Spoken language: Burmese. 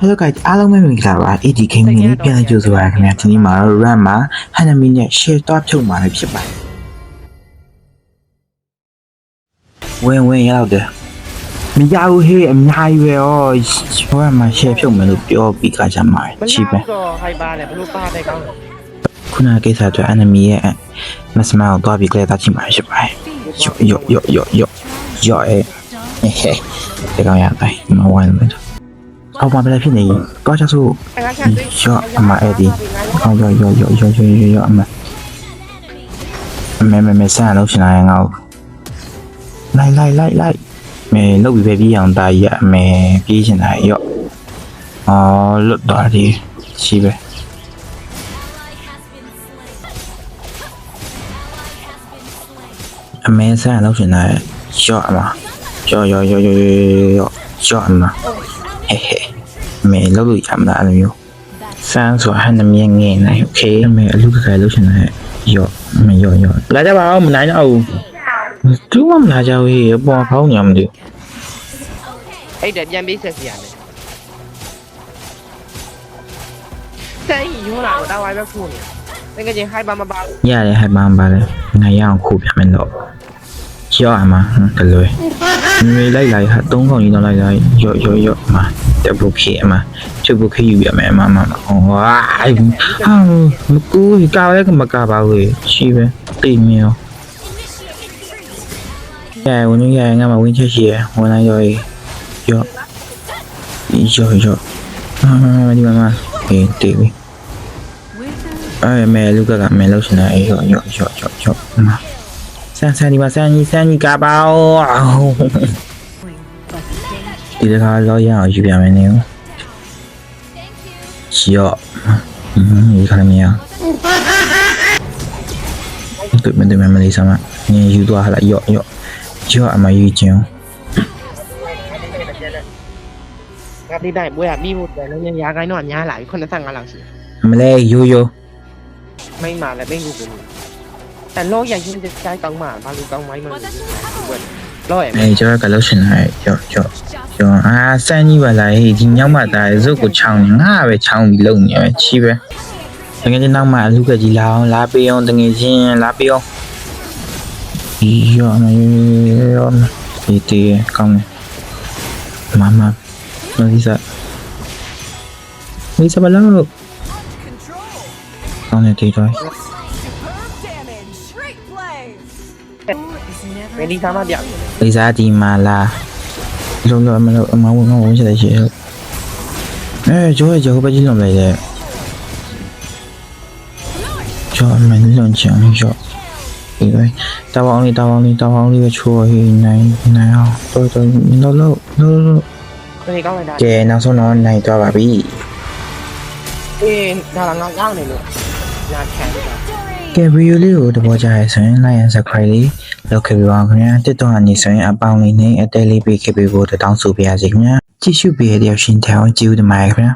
Hello guys အားလုံးပဲမင်္ဂလာပါ AD Gaming လေးပြန်လည်ကြိုဆိုပါရခင်ဗျာဒီနေ့မှာတော့ RAM မှာ Hanami နဲ့ share တော့ဖြုတ်มาလည်းဖြစ်ပါတယ်ဝင်ရောက်တယ်မရဘူးဟေးအများကြီးပဲဩဟိုကမှ share ဖြုတ်မယ်လို့ပြောပြီးကြကြမှာချိပဲ ဟိုက်ပါလေဘလို့ပါတဲ့ကောင်း ခုနကကိစ္စအတွက် Hanami ရဲ့ Masma ကိုတော့ပြီးကြတာချိမှာဖြစ်ပါတယ်ယောဟဲ့ဒီကောင်ရတိုင်းမဝိုင်းမယ်အော်ဘာလဲဖြစ်နေတော့ချဆိုရောအမအဲ့ဒီအော်ရောအမမဲဆန်လို့ရှင်လာရင်ငါ့လိုက်မဲလုတ်ပြီးပဲပြေးအောင်တာကြီးအမဲပြေးရှင်တာရောအော်လွတ်သွားတယ်ရှိပဲအမဲဆန်လို့ရှင်လာရောအမရောအမဟဲ့မဲလောက်လို့ရမလားအဲ့လိုမျိုးစမ်းဆိုဟန်နမင်းငင်းနေโอเคမဲအလူကကလောက်ရှင်နေရောလာကြပါဦးမနိုင်တော့ဘူးသူမှမလာကြဘူးဟေးပေါ်ဖောင်းညမလို့အဲ့ဒါပြန်ပြီးဆက်စီရတယ်စမ်းယူလာတော့ဝိုင်းပဲဖူးနေတကယ်ချင်းဟိုက်ပါမပါဘူးရတယ်ဟိုက်ပါမပါလေငါရအောင်ခုပြမယ်တော့ရောအမတလွယ်မြေလိုက်ဟာ3ကောင်ကြီးတော့လိုက်ရောအမတက်ဖို့ခေအမချုပ်ဖို့ခေယူရမယ်အမဟောဟာမကူကားလည်းမကားပါဘူးရှိပဲတိတ်မြေဝင်ရငါမဝင်ချက်ရှိရဝင်လိုက်ရောဒီမှာအေးတေးပြီအဲ့မဲလူကမဲလို့ရှင်နေရောအမဆန်းဒီမှာဆန်းကြီးကပါဒီတခါတော့ရအောင်ယူပြမယ်နေရောဒီခါမရ对面没什么，你有多少了？要俺们有钱。ငါတိတိုင်းဘွဲကပြီးဖို့တယ်လည်းညာကိုင်းတော့ညာလာပြီ85လောက်ရှိမလဲရိုးမိမလည်းပိတ်ကိုအဲ့လောရရင်တဲ့ဆိုင်ကောင်းမှာဘာလို့ကောင်းမိုင်းမလို့လောရမယ်ကျွန်တော်ကလို့ရှင်နေရောစမ်းကြီးပါလားဟေးဒီညောင်းမသားရုပ်ကိုချောင်းငါပဲချောင်းပြီးလုံနေပဲချီးပဲတကယ်ချင်းနောက်မှအလူကကြီးလာအောင်လာပေးအောင်တကယ်ချင်းလာပေးအောင်ရောဒီကောင်းမမမိစားဘာလို့ကောင်းနေတေးတော့မင်းဒီသားမပြမိစားဒီမာလာလုံးမလို့အမောင်းဝင်ချက်ရှိကျော်ပဲကြီးလုံးလိုက်တယ်ကျော်မင်းလုံးချင်ကျော်ဒီပဲတောင်းအောင်လေးပဲချိုးဟိနိုင်အောင်တော်မင်းတို့လို့ဒီကောင်းလိုက်တာကဲနောက်ဆုံးတော့နိုင်သွားပါပြီအေးဒါကငါကောင်းနေလို့ညာချန်တယ်ကဲဗီဒီယိုလေးကိုတဘောကြရဲဆိုရင် like and subscribe လေးလုပ်ခဲ့ပြီးပါခင်ဗျာတစ်တော့အနေဆိုရင်အပေါင်းလေးနဲ့အတဲလေးပေးခဲ့ပေးဖို့တောင်းဆိုပါရစေခင်ဗျာကြည့်ရှုပေးတဲ့တယောက်ရှင်ထောင်ကြည့်ဦးတင်ပါတယ်ခင်ဗျာ